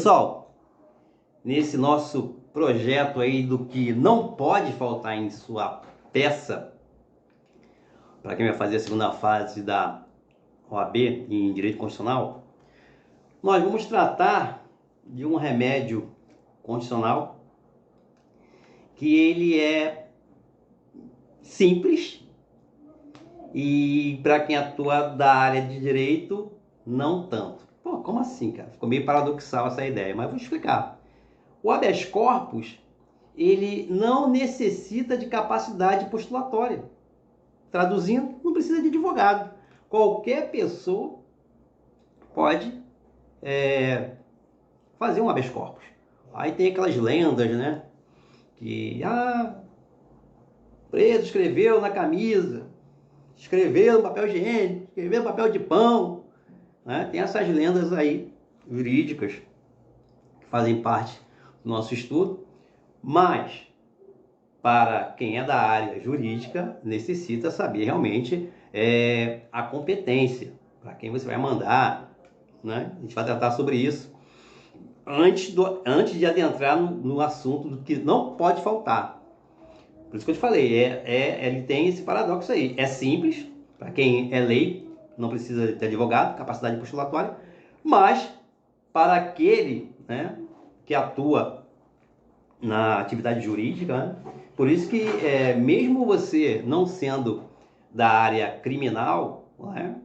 Pessoal, nesse nosso projeto aí do que não pode faltar em sua peça, para quem vai fazer a segunda fase da OAB em Direito Constitucional, nós vamos tratar de um remédio constitucional que ele é simples e para quem atua da área de direito, não tanto. Pô, como assim, cara? Ficou meio paradoxal essa ideia, mas vou explicar. O habeas corpus, ele não necessita de capacidade postulatória. Traduzindo, não precisa de advogado. Qualquer pessoa pode fazer um habeas corpus. Aí tem aquelas lendas, né? Que, preso escreveu na camisa, escreveu no papel higiênico, escreveu no papel de pão, né? Tem essas lendas aí, jurídicas, que fazem parte do nosso estudo, mas para quem é da área jurídica, necessita saber realmente a competência, para quem você vai mandar, né? A gente vai tratar sobre isso antes de adentrar no assunto do que não pode faltar. Por isso que eu te falei, ele tem esse paradoxo aí. É simples, para quem é leigo, não precisa de advogado, capacidade postulatória, mas para aquele, né, que atua na atividade jurídica, né? Por isso que mesmo você não sendo da área criminal, né,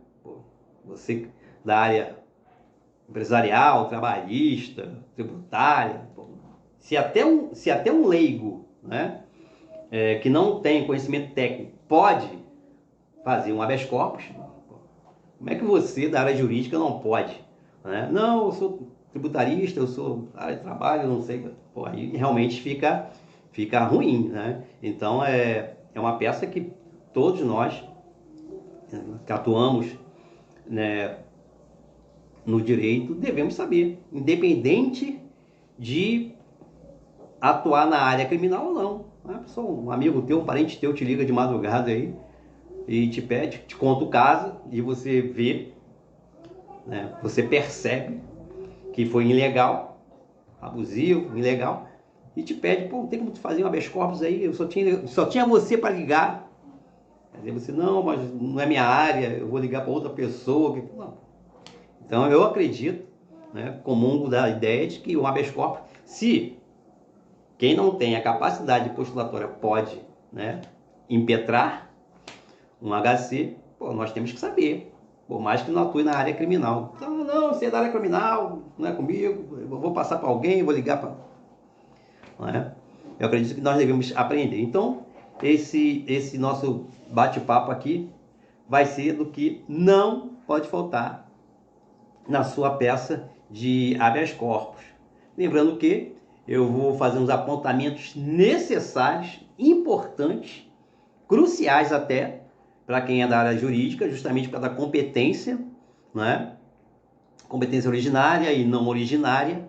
você da área empresarial, trabalhista, tributária, se até um leigo, né, que não tem conhecimento técnico pode fazer um habeas corpus, como é que você da área jurídica não pode? Né? Não, eu sou tributarista, eu sou da área de trabalho, não sei. Pô, aí realmente fica ruim, né? Então é uma peça que todos nós que atuamos, né, no direito devemos saber, independente de atuar na área criminal ou não. Né? Um amigo teu, um parente teu te liga de madrugada aí e te pede, te conta o caso e você vê, né, você percebe que foi ilegal, abusivo, ilegal, e te pede, pô, tem como tu fazer um habeas corpus aí? Eu só tinha você para ligar. Quer dizer, você, não, mas não é minha área, eu vou ligar para outra pessoa. Não. Então eu acredito, né, comungo da ideia de que o habeas corpus, se quem não tem a capacidade postulatória pode, né, impetrar um HC, pô, nós temos que saber, por mais que não atue na área criminal. Não, você é da área criminal, não é comigo, eu vou passar para alguém, vou ligar para... Não é? Eu acredito que nós devemos aprender. Então, esse nosso bate-papo aqui vai ser do que não pode faltar na sua peça de habeas corpus. Lembrando que eu vou fazer uns apontamentos necessários, importantes, cruciais até, para quem é da área jurídica, justamente por causa da competência, né? Competência originária e não originária,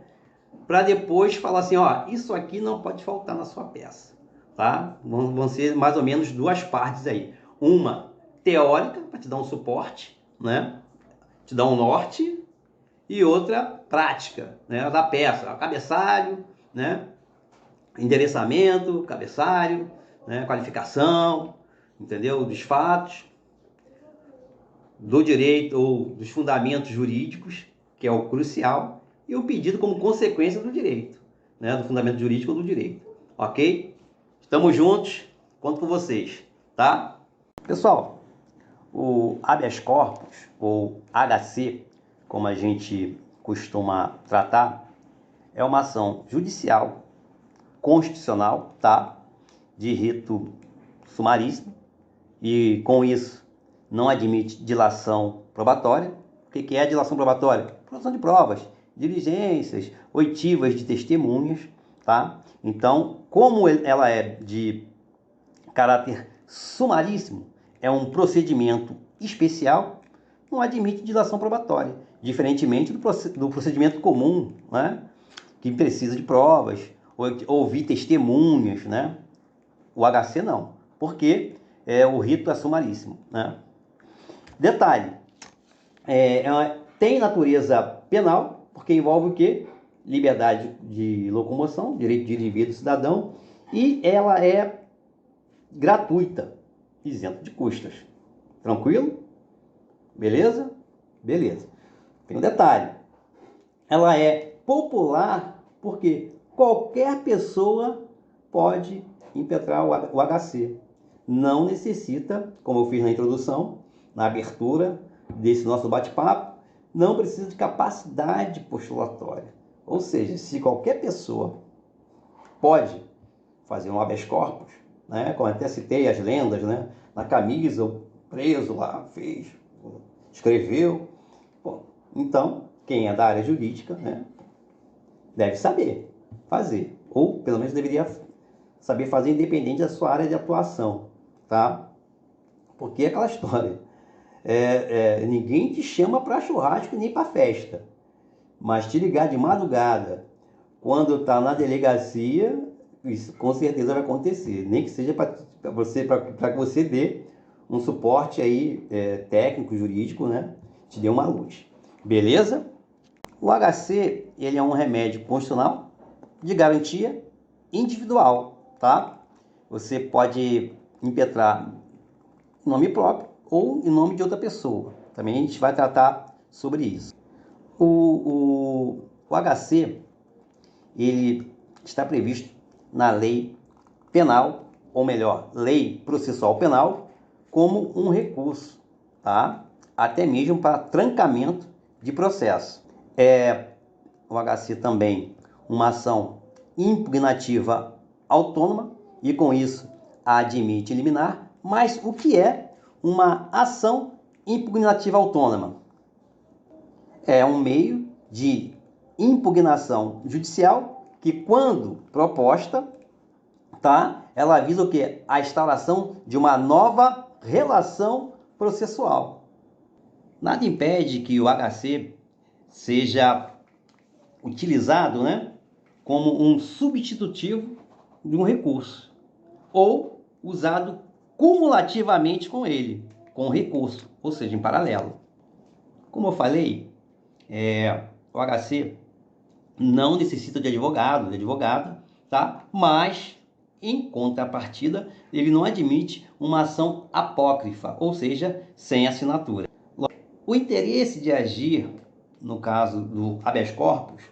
para depois falar assim, ó, isso aqui não pode faltar na sua peça, tá? Vão ser mais ou menos duas partes aí. Uma teórica, para te dar um suporte, né? Te dar um norte, e outra prática, né? Da peça, cabeçalho, né? Endereçamento, cabeçalho, né? Qualificação, entendeu? Dos fatos, do direito ou dos fundamentos jurídicos, que é o crucial, e o pedido como consequência do direito, né? Do fundamento jurídico do direito. Ok? Estamos juntos, conto com vocês, tá? Pessoal, o habeas corpus, ou HC, como a gente costuma tratar, é uma ação judicial, constitucional, tá? De rito sumaríssimo, e com isso não admite dilação probatória. O que é a dilação probatória? Produção de provas, diligências, oitivas de testemunhas, tá? Então, como ela é de caráter sumaríssimo, é um procedimento especial, não admite dilação probatória, diferentemente do procedimento comum, né? Que precisa de provas, ouvir testemunhas, né? O HC não, porque o rito é sumaríssimo, né? Detalhe, tem natureza penal, porque envolve o quê? liberdade de locomoção, direito de ir e vir do cidadão, e ela é gratuita, isenta de custas. Tranquilo? Beleza? Beleza. Tem um detalhe. Ela é popular porque qualquer pessoa pode impetrar o HC. Não necessita, como eu fiz na introdução, na abertura desse nosso bate-papo, não precisa de capacidade postulatória. Ou seja, se qualquer pessoa pode fazer um habeas corpus, né, como até citei as lendas, né, na camisa, o preso lá fez, escreveu. Bom, então, quem é da área jurídica, né, deve saber fazer, ou pelo menos deveria saber fazer independente da sua área de atuação, tá? Porque é aquela história, ninguém te chama para churrasco nem para festa, mas te ligar de madrugada, quando está na delegacia, isso com certeza vai acontecer, nem que seja para que você dê um suporte aí, técnico, jurídico, né? Te dê uma luz. Beleza? O HC, ele é um remédio constitucional de garantia individual, tá? Você pode impetrar em nome próprio ou em nome de outra pessoa. Também a gente vai tratar sobre isso. O HC, ele está previsto na lei penal, ou melhor, lei processual penal, como um recurso, tá? Até mesmo para trancamento de processo. O HC também uma ação impugnativa autônoma e com isso admite liminar. Mas o que é uma ação impugnativa autônoma? É um meio de impugnação judicial que, quando proposta, tá, ela visa o quê? A instauração de uma nova relação processual. Nada impede que o HC seja utilizado, né, como um substitutivo de um recurso, ou usado cumulativamente com ele, com o recurso, ou seja, em paralelo. Como eu falei, o HC não necessita de advogado, de advogada, tá? Mas, em contrapartida, ele não admite uma ação apócrifa, ou seja, sem assinatura. O interesse de agir, no caso do habeas corpus,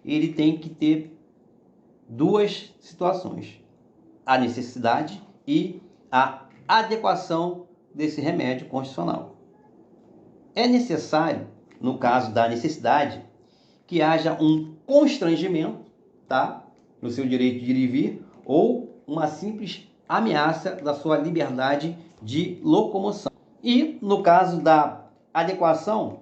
ele tem que ter duas situações: a necessidade e a adequação desse remédio constitucional. É necessário, no caso da necessidade, que haja um constrangimento, tá, no seu direito de ir e vir, ou uma simples ameaça da sua liberdade de locomoção. E, no caso da adequação,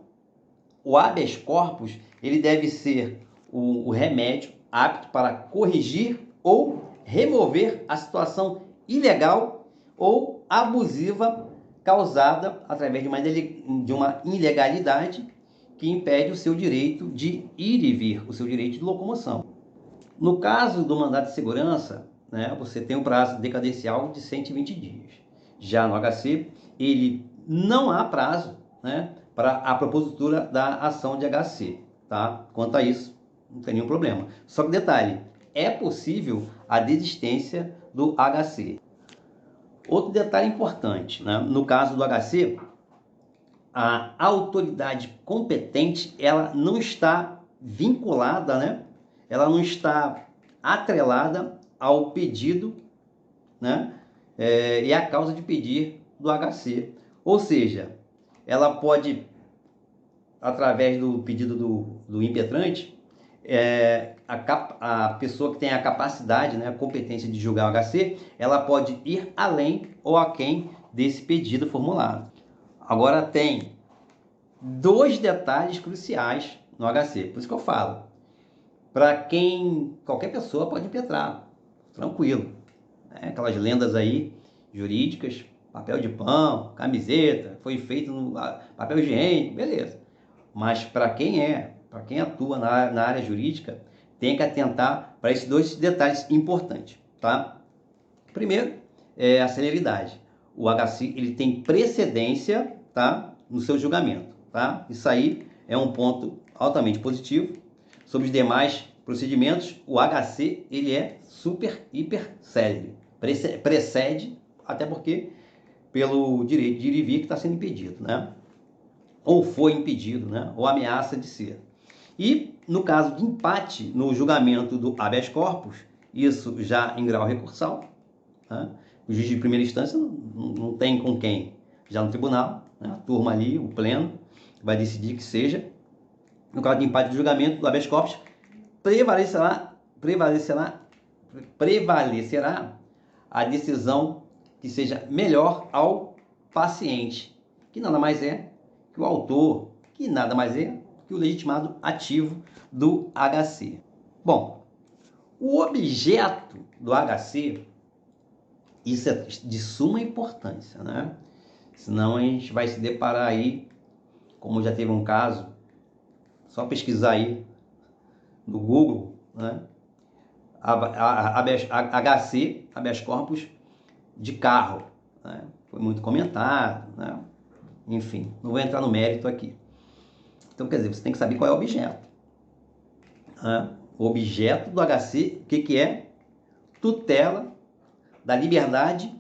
o habeas corpus, ele deve ser o remédio apto para corrigir ou remover a situação ilegal ou abusiva causada através de uma ilegalidade que impede o seu direito de ir e vir, o seu direito de locomoção. No caso do mandado de segurança, né, você tem um prazo decadencial de 120 dias. Já no HC, ele não há prazo, né, para a propositura da ação de HC, tá? Quanto a isso, não tem nenhum problema. Só que detalhe, é possível a desistência do HC. Outro detalhe importante, né? No caso do HC, a autoridade competente, ela não está vinculada, né? Ela não está atrelada ao pedido, né? E à causa de pedir do HC. Ou seja, ela pode, através do pedido do impetrante, a pessoa que tem a capacidade, né, a competência de julgar o HC, ela pode ir além ou aquém desse pedido formulado. Agora tem dois detalhes cruciais no HC, por isso que eu falo. Para quem, qualquer pessoa pode impetrar, tranquilo. Aquelas lendas aí, jurídicas, papel de pão, camiseta, foi feito no papel higiênico, beleza. Mas para quem atua na área jurídica, tem que atentar para esses dois detalhes importantes, tá? Primeiro, a celeridade. O HC, ele tem precedência, tá, no seu julgamento, tá? Isso aí é um ponto altamente positivo sobre os demais procedimentos, o HC ele é super, hiper célere. Precede, até porque pelo direito de ir e vir que está sendo impedido, né? Ou foi impedido, né? Ou ameaça de ser. E no caso de empate no julgamento do habeas corpus, isso já em grau recursal, né? O juiz de primeira instância não tem com quem. Já no tribunal, né? A turma ali, o pleno, vai decidir que seja. No caso de empate de julgamento do habeas corpus, prevalecerá a decisão que seja melhor ao paciente, que nada mais é que o autor, que nada mais é que o legitimado ativo do HC. Bom, o objeto do HC, isso é de suma importância, né? Senão a gente vai se deparar aí, como já teve um caso, só pesquisar aí no Google, né? HC, habeas corpus de carro, né? Foi muito comentado, né? Enfim, não vou entrar no mérito aqui. Então, quer dizer, você tem que saber qual é o objeto, né? O objeto do HC, o que é? Tutela da liberdade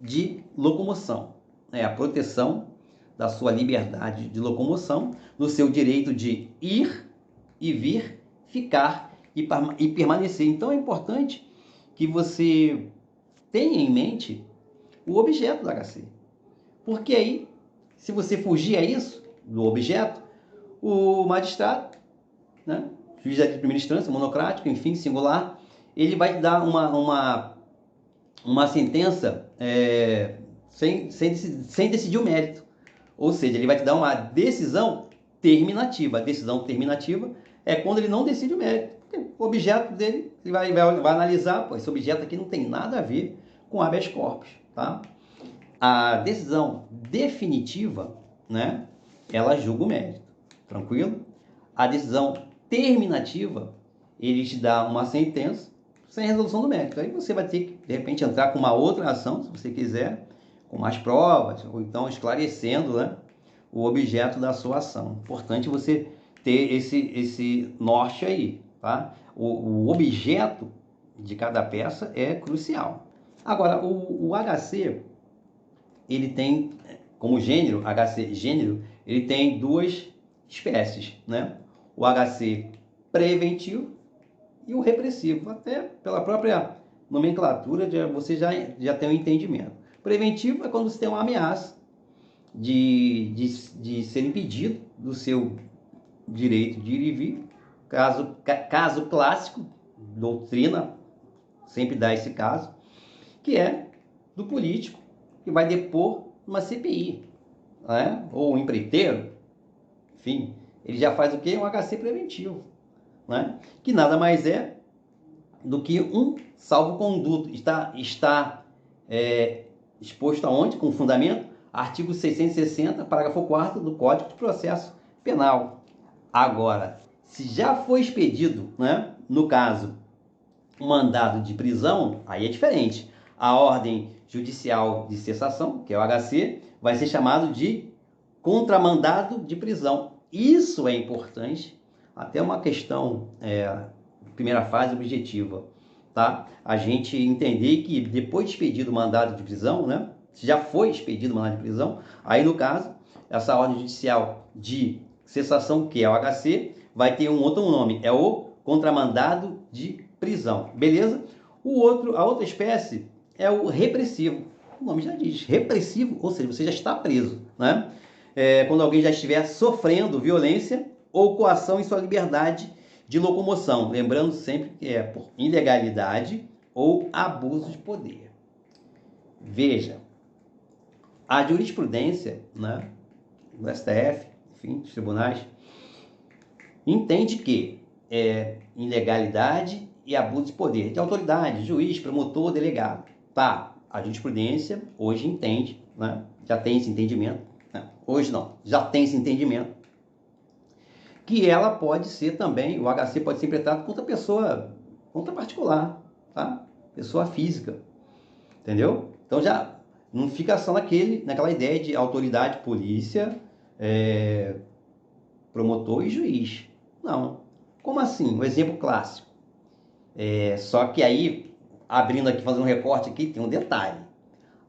de locomoção, é a proteção da sua liberdade de locomoção, do seu direito de ir e vir, ficar e permanecer. Então é importante que você tenha em mente o objeto do HC, porque aí, se você fugir a isso, do objeto, o magistrado, né, juiz de primeira instância, monocrático, enfim, singular, ele vai dar uma sentença sem decidir o mérito. Ou seja, ele vai te dar uma decisão terminativa. A decisão terminativa é quando ele não decide o mérito. O objeto dele, ele vai analisar, pô, esse objeto aqui não tem nada a ver com habeas corpus, tá? A decisão definitiva, né, ela julga o mérito, tranquilo? A decisão terminativa, ele te dá uma sentença sem resolução do mérito. Aí você vai ter que, de repente, entrar com uma outra ação, se você quiser, com mais provas, ou então esclarecendo, né, o objeto da sua ação. Importante você ter esse norte aí, tá? O objeto de cada peça é crucial. Agora, o HC, ele tem, como gênero, HC gênero, ele tem duas espécies, né? O HC preventivo e o repressivo. Até pela própria nomenclatura, você já tem um entendimento. Preventivo é quando você tem uma ameaça de ser impedido do seu direito de ir e vir. Caso clássico, doutrina sempre dá esse caso, que é do político que vai depor uma CPI, né? Ou um empreiteiro, enfim, ele já faz o quê? Um HC preventivo, né? Que nada mais é do que um salvo-conduto. Está exposto aonde? Com fundamento? Artigo 660, parágrafo 4º do Código de Processo Penal. Agora, se já foi expedido, né, no caso, um mandado de prisão, aí é diferente. A ordem judicial de cessação, que é o HC, vai ser chamado de contramandado de prisão. Isso é importante, até uma questão, primeira fase objetiva, tá? A gente entender que depois de expedido o mandado de prisão, né, se já foi expedido o mandado de prisão, aí no caso, essa ordem judicial de cessação, que é o HC, vai ter um outro nome, é o contramandado de prisão, beleza? A outra espécie é o repressivo. O nome já diz, repressivo, ou seja, você já está preso, né? Quando alguém já estiver sofrendo violência ou coação em sua liberdade de locomoção, lembrando sempre que é por ilegalidade ou abuso de poder. Veja, a jurisprudência, né, do STF, enfim, dos tribunais, entende que ilegalidade e abuso de poder de autoridade, juiz, promotor, delegado. Tá, a jurisprudência hoje entende, né, já tem esse entendimento, né, hoje não, já tem esse entendimento, que ela pode ser também, o HC pode ser impetrado contra particular, tá? Pessoa física, entendeu? Então já não fica só naquela ideia de autoridade, polícia, promotor e juiz. Não. Como assim? Um exemplo clássico. Só que aí, abrindo aqui, fazendo um recorte aqui, tem um detalhe.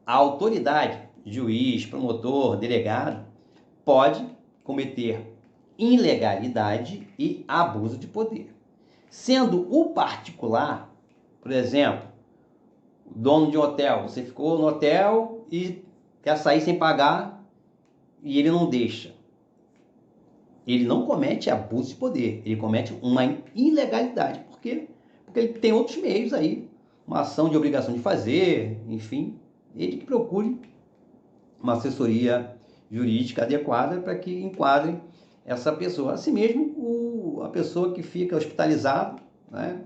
A autoridade, juiz, promotor, delegado, pode cometer ilegalidade e abuso de poder. Sendo o particular, por exemplo, o dono de um hotel, você ficou no hotel e quer sair sem pagar e ele não deixa. Ele não comete abuso de poder, ele comete uma ilegalidade. Por quê? Porque ele tem outros meios aí, uma ação de obrigação de fazer, enfim, ele que procure uma assessoria jurídica adequada para que enquadre essa pessoa. Assim mesmo, a pessoa que fica hospitalizada, né,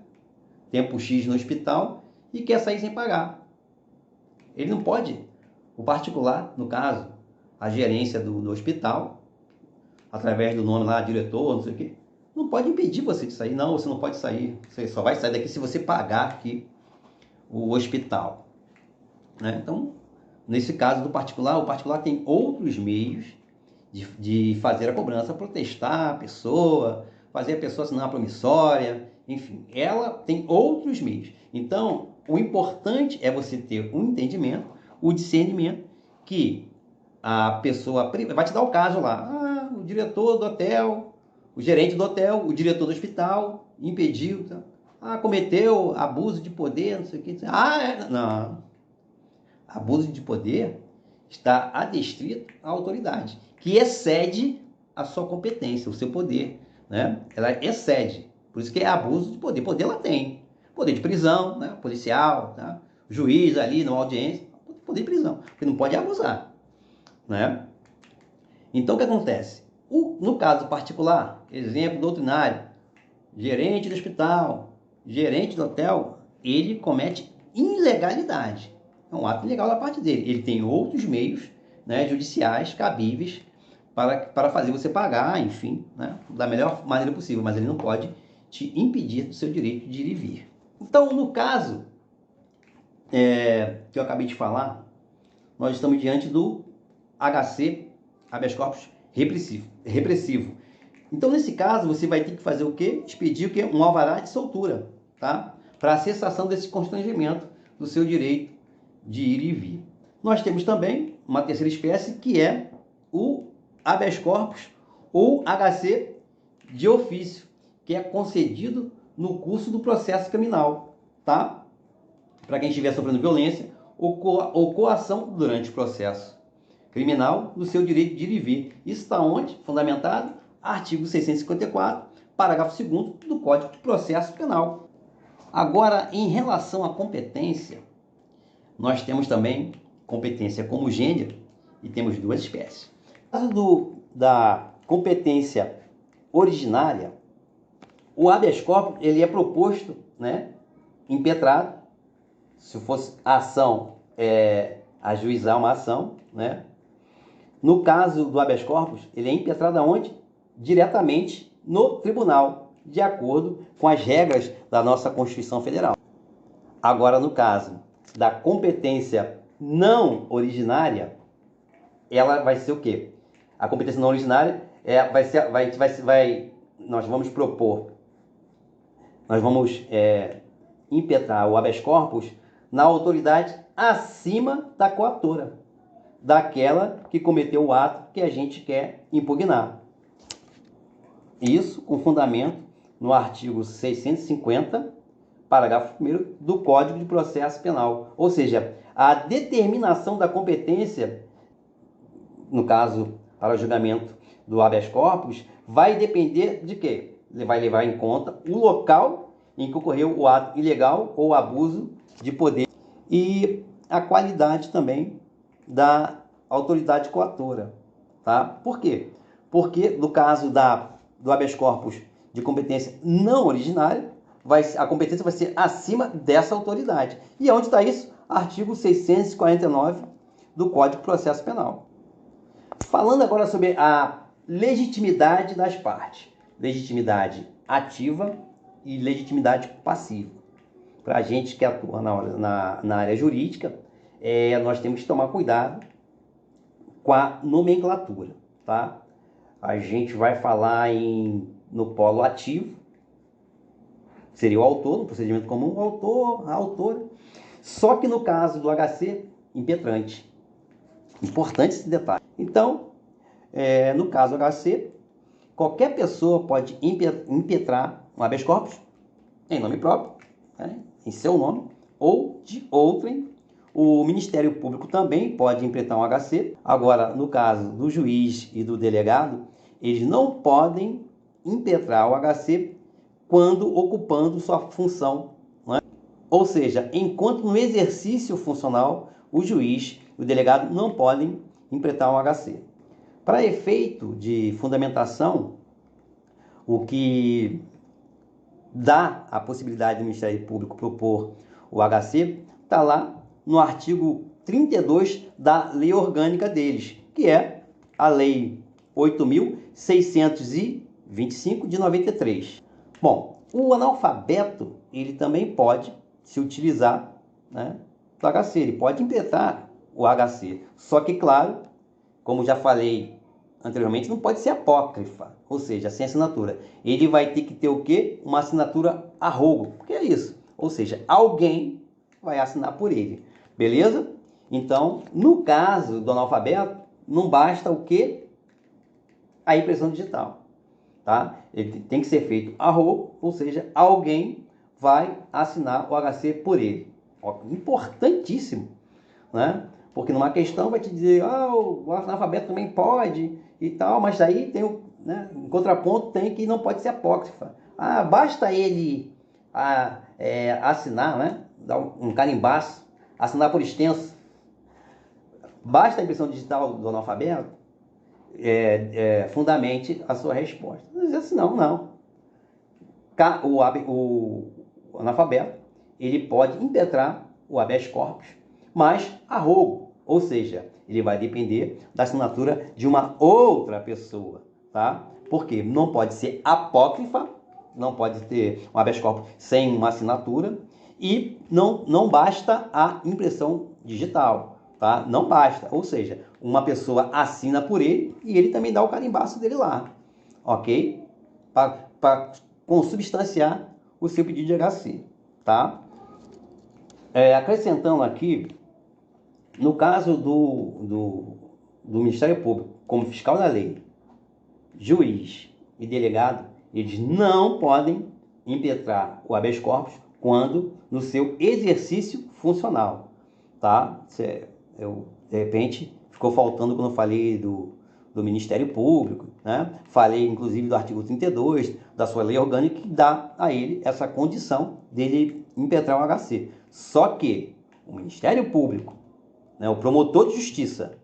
tempo X no hospital e quer sair sem pagar. Ele não pode, o particular, no caso, a gerência do hospital, através do nome lá, diretor, não sei o quê, não pode impedir você de sair. Não, você não pode sair. Você só vai sair daqui se você pagar aqui o hospital. Né? Então, nesse caso do particular, o particular tem outros meios de fazer a cobrança, protestar a pessoa, fazer a pessoa assinar uma promissória, enfim, ela tem outros meios. Então, o importante é você ter um entendimento, o discernimento, que a pessoa vai te dar o caso lá, o diretor do hotel, o gerente do hotel, o diretor do hospital impediu, cometeu abuso de poder, não sei o que, não, abuso de poder está adstrito à autoridade, que excede a sua competência, o seu poder, né? Ela excede, por isso que é abuso de poder. Poder ela tem, poder de prisão, né? Policial, tá? Juiz ali na audiência, poder de prisão, porque não pode abusar, né? Então o que acontece? No caso particular, exemplo doutrinário, gerente do hospital, gerente do hotel, ele comete ilegalidade. É um ato ilegal da parte dele. Ele tem outros meios, né, judiciais cabíveis para fazer você pagar, enfim, né, da melhor maneira possível, mas ele não pode te impedir do seu direito de ir e vir. Então, no caso que eu acabei de falar, nós estamos diante do HC, habeas corpus repressivo. Então, nesse caso, você vai ter que fazer o quê? Expedir o quê? Um alvará de soltura, tá? Para a cessação desse constrangimento do seu direito de ir e vir. Nós temos também uma terceira espécie, que é o habeas corpus ou HC de ofício, que é concedido no curso do processo criminal, tá? Para quem estiver sofrendo violência ou coação durante o processo criminal do seu direito de ir e vir. Isso está onde? Fundamentado? Artigo 654, parágrafo 2º do Código de Processo Penal. Agora, em relação à competência, nós temos também competência como gênero e temos duas espécies. No caso da competência originária, o habeas corpus ele é proposto, né, impetrado, se fosse a ação, ajuizar uma ação, né? No caso do habeas corpus, ele é impetrado aonde? Diretamente no tribunal, de acordo com as regras da nossa Constituição Federal. Agora, no caso da competência não originária, ela vai ser o quê? A competência não originária nós vamos propor, nós vamos impetrar o habeas corpus na autoridade acima da coatora, daquela que cometeu o ato que a gente quer impugnar. Isso com fundamento no artigo 650, parágrafo 1º do Código de Processo Penal. Ou seja, a determinação da competência, no caso, para o julgamento do habeas corpus, vai depender de quê? Ele vai levar em conta o local em que ocorreu o ato ilegal ou abuso de poder e a qualidade também da autoridade coatora, tá? Por quê? Porque no caso do habeas corpus de competência não originária, a competência vai ser acima dessa autoridade. E onde está isso? Artigo 649 do Código de Processo Penal. Falando agora sobre a legitimidade das partes. Legitimidade ativa e legitimidade passiva. Para a gente que atua na área jurídica, nós temos que tomar cuidado com a nomenclatura, tá? A gente vai falar no polo ativo, seria o autor, no procedimento comum, o autor, a autora. Só que no caso do HC, impetrante. Importante esse detalhe. Então, no caso do HC, qualquer pessoa pode impetrar um habeas corpus em nome próprio, né, em seu nome, ou de outrem. O Ministério Público também pode impetrar um HC. Agora, no caso do juiz e do delegado, eles não podem impetrar o HC quando ocupando sua função, né? Ou seja, enquanto no exercício funcional, o juiz e o delegado não podem impetrar um HC. Para efeito de fundamentação, o que dá a possibilidade do Ministério Público propor o HC está lá no artigo 32 da lei orgânica deles, que é a Lei 8.625 de 93. Bom, o analfabeto, ele também pode se utilizar, né, do HC, ele pode impetrar o HC, só que, claro, como já falei anteriormente, não pode ser apócrifa, ou seja, sem assinatura. Ele vai ter que ter o quê? Uma assinatura a rogo. O que é isso? Ou seja, alguém vai assinar por ele. Beleza? Então, no caso do analfabeto, não basta o quê? A impressão digital. Tá? Ele tem que ser feito a rogo, ou seja, alguém vai assinar o HC por ele. Ó, importantíssimo, né? Porque numa questão vai te dizer, o analfabeto também pode e tal, mas daí tem né, em contraponto tem que não pode ser apócrifa. Basta ele assinar, né, dar um carimbaço, assinar por extenso. Basta a impressão digital do analfabeto fundamente a sua resposta. Mas assim, não. O analfabeto, ele pode impetrar o habeas corpus, mas a rogo, ou seja, ele vai depender da assinatura de uma outra pessoa, tá? Porque não pode ser apócrifa, não pode ter um habeas corpus sem uma assinatura, e não basta a impressão digital, tá? Não basta, ou seja, uma pessoa assina por ele e ele também dá o carimbaço dele lá, ok? Para consubstanciar o seu pedido de HC, tá? Acrescentando aqui, no caso do Ministério Público, como fiscal da lei, juiz e delegado, eles não podem impetrar o habeas corpus quando no seu exercício funcional, tá? De repente, ficou faltando quando eu falei do Ministério Público, né? Falei, inclusive, do artigo 32 da sua lei orgânica, que dá a ele essa condição dele impetrar o HC. Só que o Ministério Público, né, o promotor de justiça,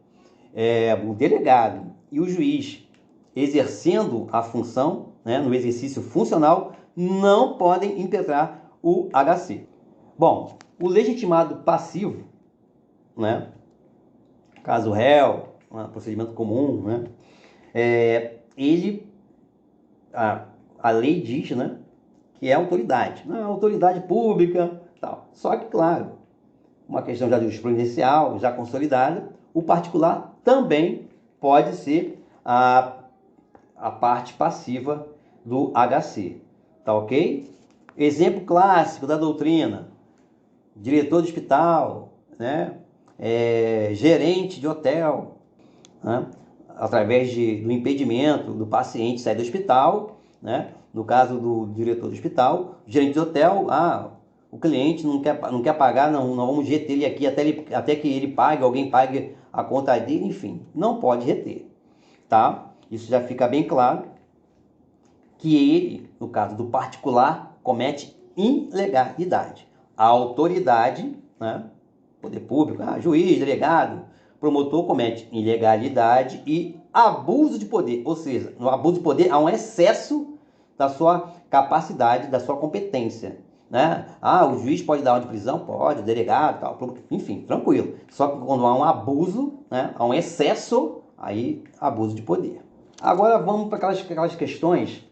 o delegado e o juiz exercendo a função, né, no exercício funcional, não podem impetrar o HC. Bom, o legitimado passivo, né, caso réu, procedimento comum, né, a lei diz, né, que é autoridade, não é autoridade pública, tal. Só que, claro, uma questão já jurisprudencial, já consolidada, o particular também pode ser a parte passiva do HC, tá ok? Exemplo clássico da doutrina: diretor de hospital, né, gerente de hotel, né, através do impedimento do paciente sair do hospital, né, no caso do diretor do hospital, gerente de hotel, o cliente não quer pagar, não vamos reter ele aqui até que ele pague, alguém pague a conta dele, enfim, não pode reter, tá? Isso já fica bem claro que ele, no caso do particular, comete ilegalidade. A autoridade, né, poder público, juiz, delegado, promotor, comete ilegalidade e abuso de poder, ou seja, no abuso de poder há um excesso da sua capacidade, da sua competência, né? O juiz pode dar ordem de prisão? Pode, o delegado, tal, enfim, tranquilo. Só que quando há um abuso, né, há um excesso, aí abuso de poder. Agora vamos para aquelas questões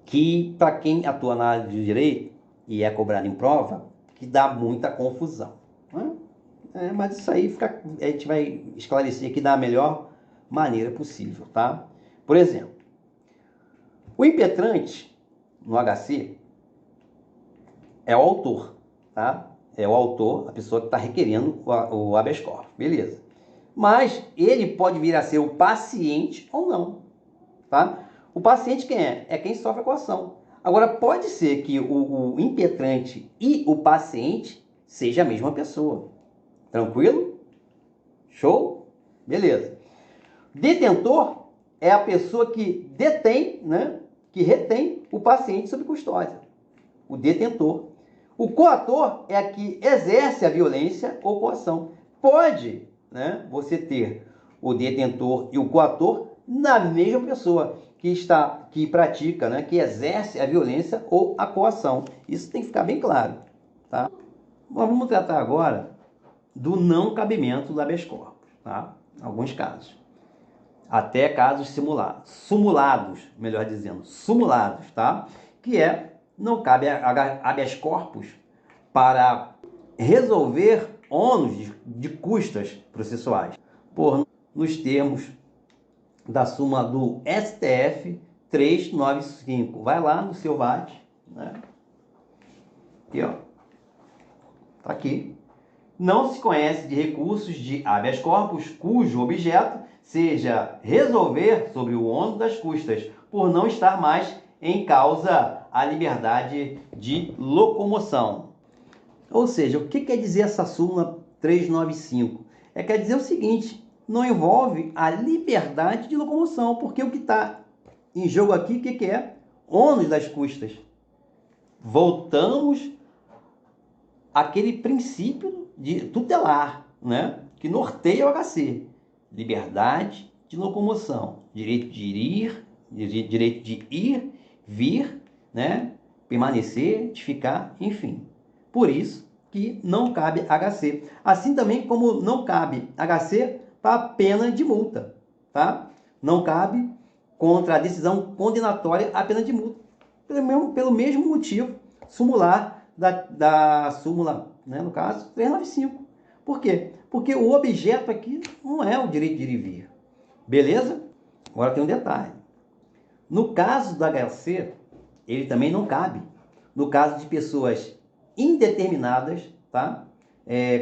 que, para quem atua na área de direito e é cobrado em prova, que dá muita confusão, né? Mas isso aí a gente vai esclarecer aqui da melhor maneira possível, tá? Por exemplo, o impetrante no HC, é o autor, tá? É o autor, a pessoa que está requerendo o habeas corpus, beleza. Mas ele pode vir a ser o paciente ou não, tá? O paciente quem é? É quem sofre a coação. Agora, pode ser que o impetrante e o paciente seja a mesma pessoa. Tranquilo? Show? Beleza. Detentor é a pessoa que detém, né? Que retém o paciente sob custódia. O detentor. O coator é a que exerce a violência ou coação. Pode, né, você ter o detentor e o coator na mesma pessoa que pratica, né, que exerce a violência ou a coação. Isso tem que ficar bem claro, tá? Nós vamos tratar agora do não cabimento do habeas corpus, tá? Alguns casos. Até casos simulados, melhor dizendo, simulados, tá? Que é, não cabe habeas corpus para resolver ônus de custas processuais, nos termos da súmula do STF 395. Vai lá no seu VAT, né? Aqui, ó. Tá aqui. Não se conhece de recursos de habeas corpus cujo objeto seja resolver sobre o ônus das custas, por não estar mais em causa a liberdade de locomoção. Ou seja, o que quer dizer essa súmula 395? Quer dizer o seguinte, não envolve a liberdade de locomoção, porque o que está em jogo aqui, o que é? Ônus das custas. Voltamos àquele princípio de tutelar, né? Que norteia o HC. Liberdade de locomoção, direito de ir, vir, né? Permanecer, de ficar, enfim. Por isso que não cabe HC. Assim também como não cabe HC para pena de multa, tá? Não cabe contra a decisão condenatória a pena de multa. Pelo mesmo motivo sumular da súmula, né, no caso, 395. Por quê? Porque o objeto aqui não é o direito de ir e vir. Beleza? Agora tem um detalhe. No caso do HC, ele também não cabe. No caso de pessoas indeterminadas, tá?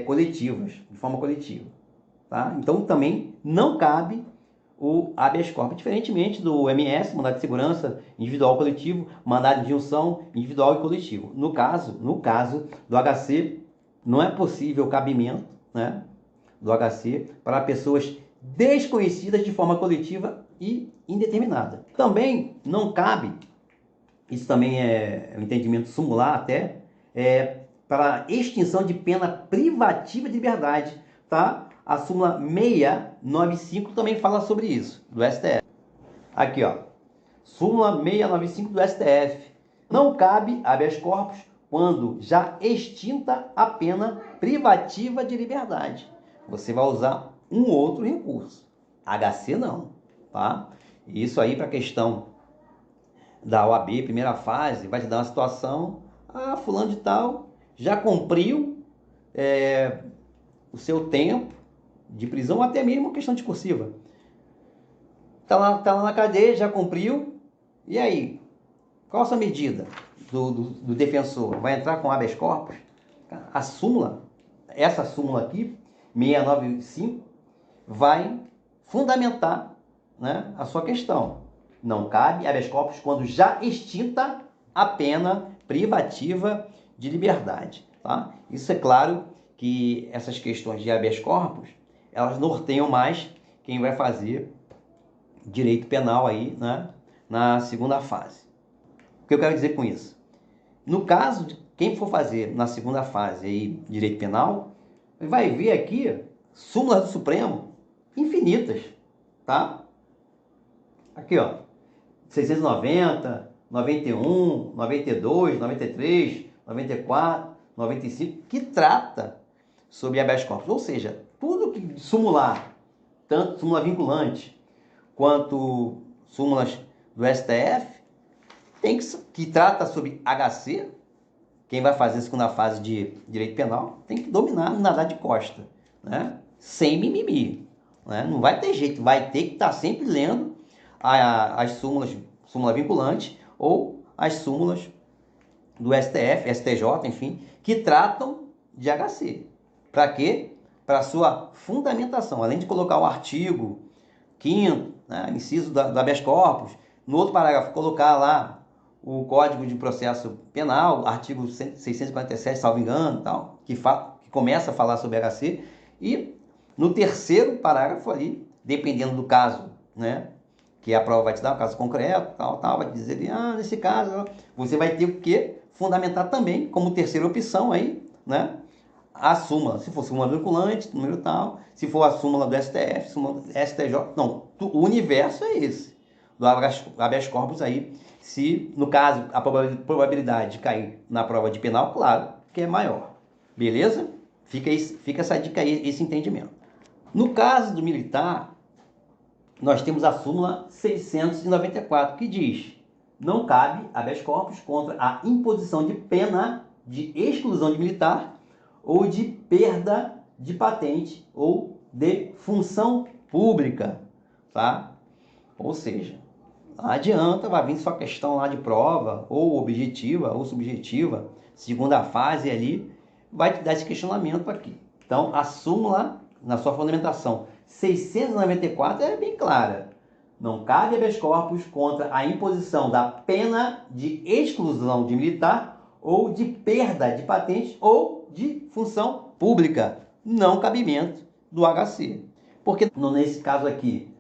Coletivas, de forma coletiva. Tá? Então também não cabe o habeas corpus, diferentemente do MS, mandado de segurança individual coletivo, mandado de injunção individual e coletivo. No caso do HC, não é possível o cabimento, né, do HC para pessoas desconhecidas de forma coletiva e indeterminada. Também não cabe, isso também é um entendimento sumular até, para extinção de pena privativa de liberdade, tá? A súmula 695 também fala sobre isso, do STF. Aqui, ó. Súmula 695 do STF. Não cabe habeas corpus quando já extinta a pena privativa de liberdade. Você vai usar um outro recurso. HC não, tá? Isso aí para a questão da OAB, primeira fase, vai te dar uma situação, fulano de tal já cumpriu o seu tempo de prisão, ou até mesmo questão discursiva. Tá lá na cadeia, já cumpriu, e aí? Qual a sua medida do defensor? Vai entrar com habeas corpus? A súmula, essa súmula aqui, 695, vai fundamentar, né, a sua questão. Não cabe habeas corpus quando já extinta a pena privativa de liberdade. Tá? Isso é claro que essas questões de habeas corpus, elas norteiam mais quem vai fazer direito penal aí, né, na segunda fase. O que eu quero dizer com isso? No caso de quem for fazer na segunda fase aí, direito penal, vai ver aqui súmulas do Supremo infinitas, tá? Aqui, ó, 690, 91, 92, 93, 94, 95, que trata sobre habeas corpus. Ou seja, tudo que sumular, tanto súmula vinculante quanto súmulas do STF, que trata sobre HC, quem vai fazer a segunda fase de direito penal tem que dominar, nadar de costa, né? Sem mimimi, né? Não vai ter jeito, vai ter que estar sempre lendo as súmula vinculante ou as súmulas do STF, STJ, enfim, que tratam de HC. Para quê? Para sua fundamentação. Além de colocar o artigo 5º, né, inciso da habeas corpus, no outro parágrafo colocar lá o Código de Processo Penal, artigo 647, salvo engano, tal, que começa a falar sobre HC, e no terceiro parágrafo ali, dependendo do caso, né, que a prova vai te dar, um caso concreto, tal, vai te dizer, nesse caso, você vai ter o que fundamentar também, como terceira opção aí, né, a súmula, se for súmula vinculante, número tal, se for a súmula do STF, súmula do STJ, não, o universo é esse, do habeas corpus aí, se no caso a probabilidade de cair na prova de penal, claro, que é maior, beleza? Fica essa dica aí, esse entendimento. No caso do militar, nós temos a súmula 694, que diz: não cabe habeas corpus contra a imposição de pena de exclusão de militar ou de perda de patente ou de função pública, tá? Ou seja, não adianta, vai vir só questão lá de prova, ou objetiva, ou subjetiva, segunda fase ali, vai te dar esse questionamento aqui. Então, a súmula, na sua fundamentação 694, é bem clara. Não cabe habeas corpus contra a imposição da pena de exclusão de militar ou de perda de patente ou de função pública. Não cabimento do HC. Porque nesse caso aqui,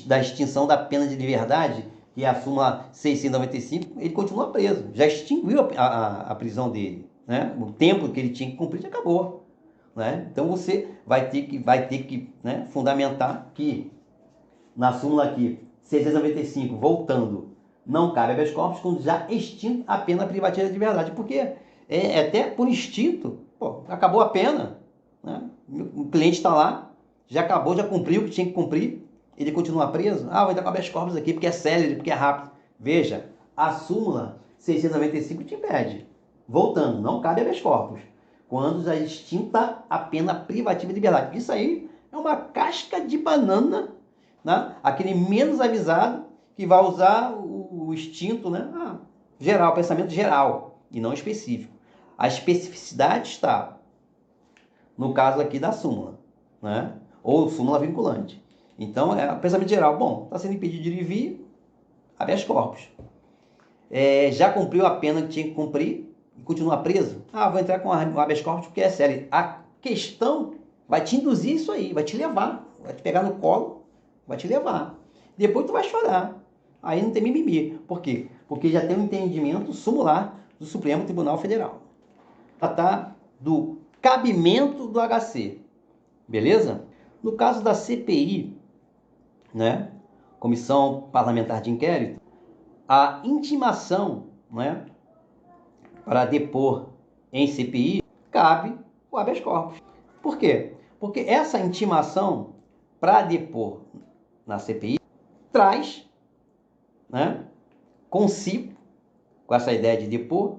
da extinção da pena de liberdade, que é a súmula 695, ele continua preso. Já extinguiu a prisão dele, né? O tempo que ele tinha que cumprir já acabou, né? Então você vai ter que né, fundamentar que na súmula aqui 695, voltando, não cabe habeas corpus quando já extinto a pena privativa de liberdade, porque até por instinto, pô, acabou a pena, né? O cliente está lá, já acabou, já cumpriu o que tinha que cumprir, ele continua preso, vai dar com habeas corpus aqui, porque é célere, porque é rápido. Veja, a súmula 695 te impede. Voltando, não cabe habeas corpus quando já extinta a pena privativa de liberdade. Isso aí é uma casca de banana, né? Aquele menos avisado que vai usar o instinto, né? Geral, pensamento geral e não específico. A especificidade está no caso aqui da súmula, né? Ou súmula vinculante. Então, é o pensamento geral. Bom, está sendo impedido de ir e vir, habeas corpus. Já cumpriu a pena que tinha que cumprir e continua preso? Vou entrar com o habeas corpus porque é sério. A questão vai te induzir isso aí, vai te levar, vai te pegar no colo, vai te levar. Depois tu vai chorar. Aí não tem mimimi. Por quê? Porque já tem um entendimento sumular do Supremo Tribunal Federal. Tratar do cabimento do HC. Beleza? No caso da CPI, né? Comissão Parlamentar de Inquérito, a intimação, né, para depor em CPI, cabe o habeas corpus. Por quê? Porque essa intimação para depor na CPI traz, né, consigo, com essa ideia de depor,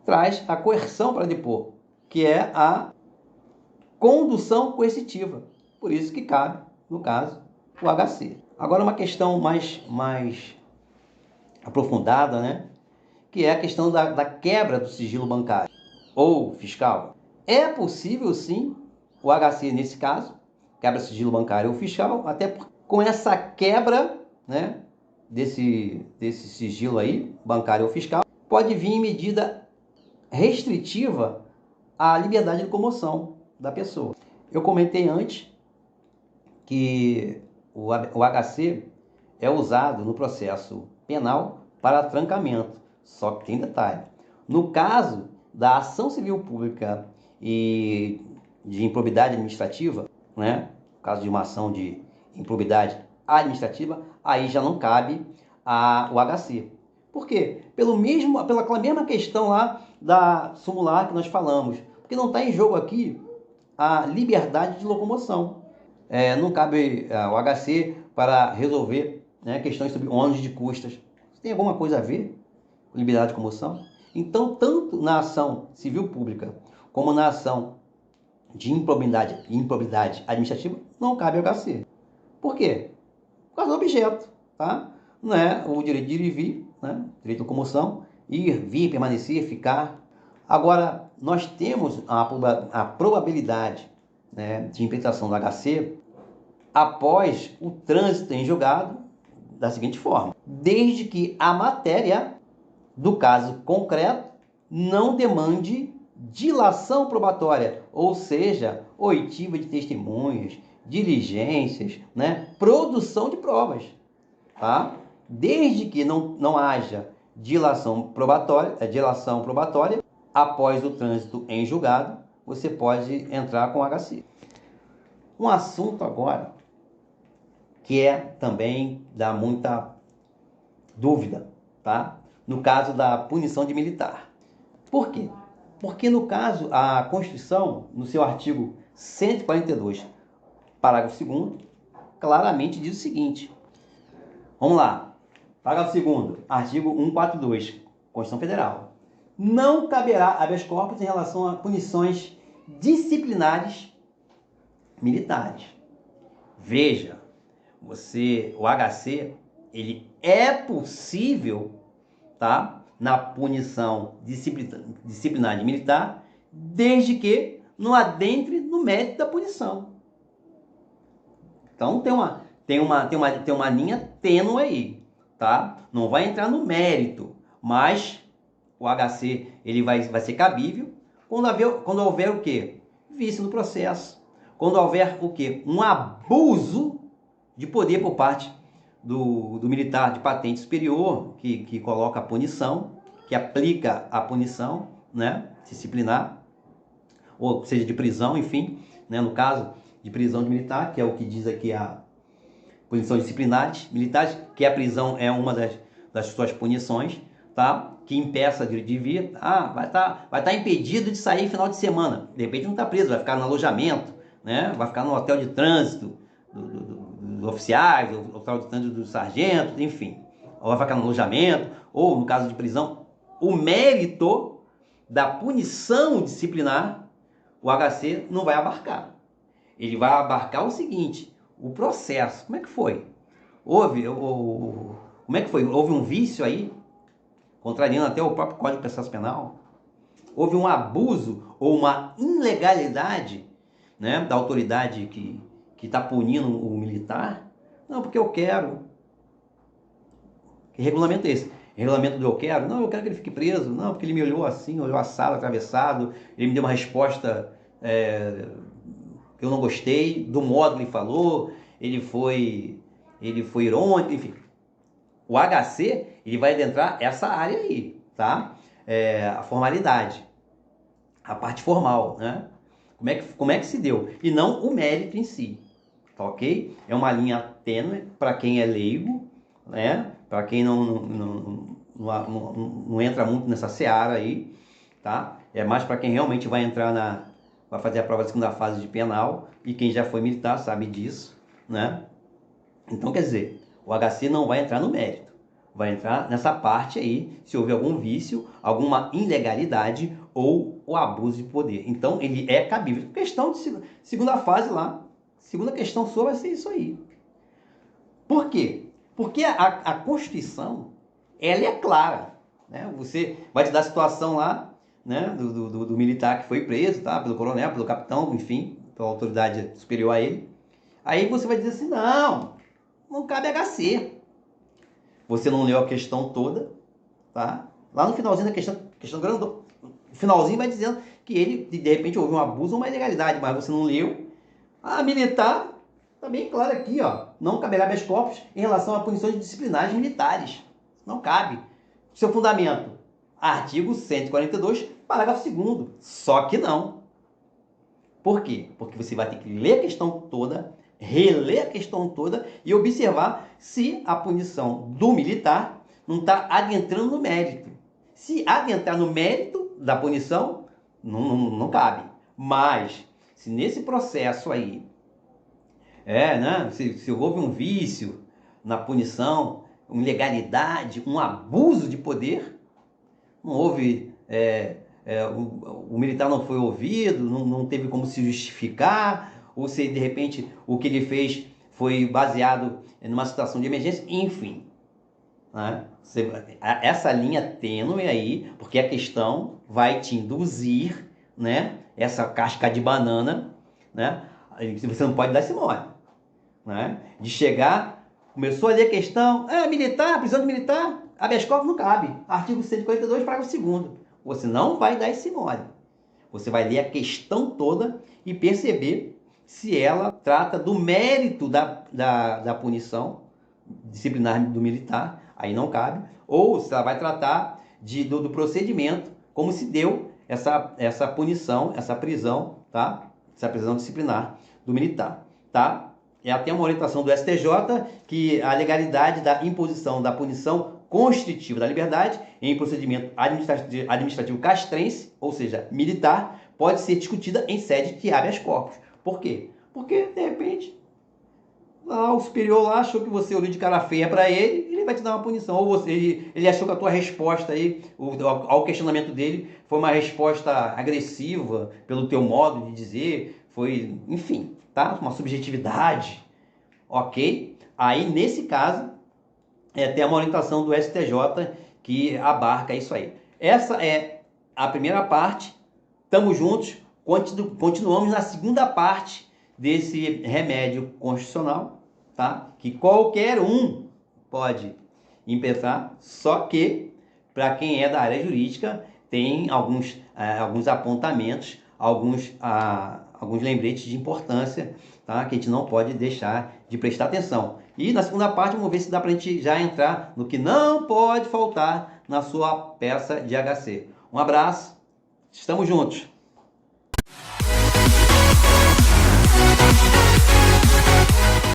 traz a coerção para depor, que é a condução coercitiva. Por isso que cabe, no caso, o HC. Agora uma questão mais aprofundada, né? Que é a questão da quebra do sigilo bancário ou fiscal. É possível, sim, o HC, nesse caso, quebra sigilo bancário ou fiscal, até com essa quebra, né, desse sigilo aí, bancário ou fiscal, pode vir em medida restritiva à liberdade de locomoção da pessoa. Eu comentei antes que o HC é usado no processo penal para trancamento, só que tem detalhe. No caso da ação civil pública e de improbidade administrativa, né, no caso de uma ação de improbidade administrativa, aí já não cabe o HC. Por quê? Pela mesma questão lá da sumular que nós falamos, porque não está em jogo aqui a liberdade de locomoção. Não cabe o HC para resolver, né, questões sobre ônus de custas. Tem alguma coisa a ver com liberdade de locomoção? Então, tanto na ação civil pública como na ação de improbidade administrativa, não cabe o HC. Por quê? Por causa do objeto, tá? Não é o direito de ir e vir, né? Direito de locomoção, ir, vir, permanecer, ficar. Agora, nós temos a probabilidade, né, de impetração do HC após o trânsito em julgado da seguinte forma: desde que a matéria do caso concreto não demande dilação probatória, ou seja, oitiva de testemunhas, diligências, né, produção de provas, tá? Desde que não haja dilação probatória, após o trânsito em julgado, você pode entrar com HC. Um assunto agora que também dá muita dúvida, tá? No caso da punição de militar. Por quê? Porque no caso, a Constituição, no seu artigo 142, parágrafo 2º, claramente diz o seguinte. Vamos lá. Parágrafo 2º, artigo 142, Constituição Federal. Não caberá habeas corpus em relação a punições disciplinares militares. Veja, o HC, ele é possível, tá? Na punição disciplinar de militar, desde que não adentre no mérito da punição. Então tem uma linha tênue aí, tá? Não vai entrar no mérito, mas o HC ele vai ser cabível quando houver o quê? Vício no processo. Quando houver o quê? Um abuso de poder por parte do militar de patente superior, que coloca a punição, que aplica a punição, né, disciplinar, ou seja, de prisão, enfim, né, no caso de prisão de militar, que é o que diz aqui a punição disciplinares militares, que a prisão é uma das suas punições, tá? Que impeça de vir, vai estar impedido de sair final de semana. De repente não está preso, vai ficar no alojamento, né? Vai ficar no hotel de trânsito dos oficiais, o hotel de trânsito dos sargentos, enfim. Ou vai ficar no alojamento, ou no caso de prisão, o mérito da punição disciplinar, o HC não vai abarcar. Ele vai abarcar o seguinte: o processo. Como é que foi? Houve um vício aí, contrariando até o próprio Código de Processo Penal? Houve um abuso ou uma ilegalidade, né, da autoridade que está punindo o militar? Não, porque eu quero. Que regulamento é esse? Regulamento do eu quero? Não, eu quero que ele fique preso. Não, porque ele me olhou assim, olhou assado, atravessado, ele me deu uma resposta que eu não gostei, do modo que ele falou, ele foi irônico, enfim. O HC, ele vai adentrar essa área aí, tá? A formalidade, a parte formal, né? Como é que se deu? E não o mérito em si, tá ok? É uma linha tênue para quem é leigo, né? Para quem não entra muito nessa seara aí, tá? É mais para quem realmente vai fazer a prova da segunda fase de penal, e quem já foi militar sabe disso, né? Então, quer dizer, o HC não vai entrar no mérito, vai entrar nessa parte aí, se houver algum vício, alguma ilegalidade ou o abuso de poder. Então, ele é cabível. Questão de segunda fase lá, segunda questão sua vai ser isso aí. Por quê? Porque a Constituição, ela é clara, né? Você vai te dar a situação lá, né, do militar que foi preso, tá? Pelo coronel, pelo capitão, enfim, pela autoridade superior a ele. Aí você vai dizer assim: não cabe HC. Você não leu a questão toda, tá? Lá no finalzinho da questão grandona, o finalzinho vai dizendo que ele, de repente, houve um abuso ou uma ilegalidade, mas você não leu. Militar, tá bem claro aqui, ó. Não caberá habeas corpus em relação a punições disciplinares militares. Não cabe. Seu fundamento, artigo 142, parágrafo 2º. Só que não. Por quê? Porque você vai ter que ler a questão toda, reler a questão toda e observar se a punição do militar não está adentrando no mérito. Se adentrar no mérito da punição, não cabe. Mas, se nesse processo aí, né, se houve um vício na punição, uma ilegalidade, um abuso de poder, não houve... o militar não foi ouvido, não teve como se justificar, ou se de repente o que ele fez foi baseado numa situação de emergência, enfim, né? Essa linha tênue aí, porque a questão vai te induzir, né? Essa casca de banana, né? Você não pode dar esse mole, né? De chegar, começou a ler a questão, militar, prisão de militar, habeas corpus não cabe. Artigo 142, parágrafo 2º. Você não vai dar esse mole. Você vai ler a questão toda e perceber se ela trata do mérito da punição disciplinar do militar, aí não cabe, ou se ela vai tratar do procedimento, como se deu essa punição, essa prisão, tá? Essa prisão disciplinar do militar, tá? É até uma orientação do STJ que a legalidade da imposição da punição constritiva da liberdade em procedimento administrativo castrense, ou seja, militar, pode ser discutida em sede de habeas corpus. Por quê? Porque, de repente, o superior lá achou que você olhou de cara feia para ele vai te dar uma punição. Ou ele achou que a tua resposta aí, ao questionamento dele, foi uma resposta agressiva pelo teu modo de dizer, foi, enfim, tá? Uma subjetividade, ok? Aí, nesse caso, tem uma orientação do STJ que abarca isso aí. Essa é a primeira parte. Tamo juntos. Continuamos na segunda parte desse remédio constitucional, tá? Que qualquer um pode implementar, só que para quem é da área jurídica tem alguns apontamentos, alguns lembretes de importância, tá? Que a gente não pode deixar de prestar atenção. E na segunda parte vamos ver se dá para a gente já entrar no que não pode faltar na sua peça de HC. Um abraço, estamos juntos!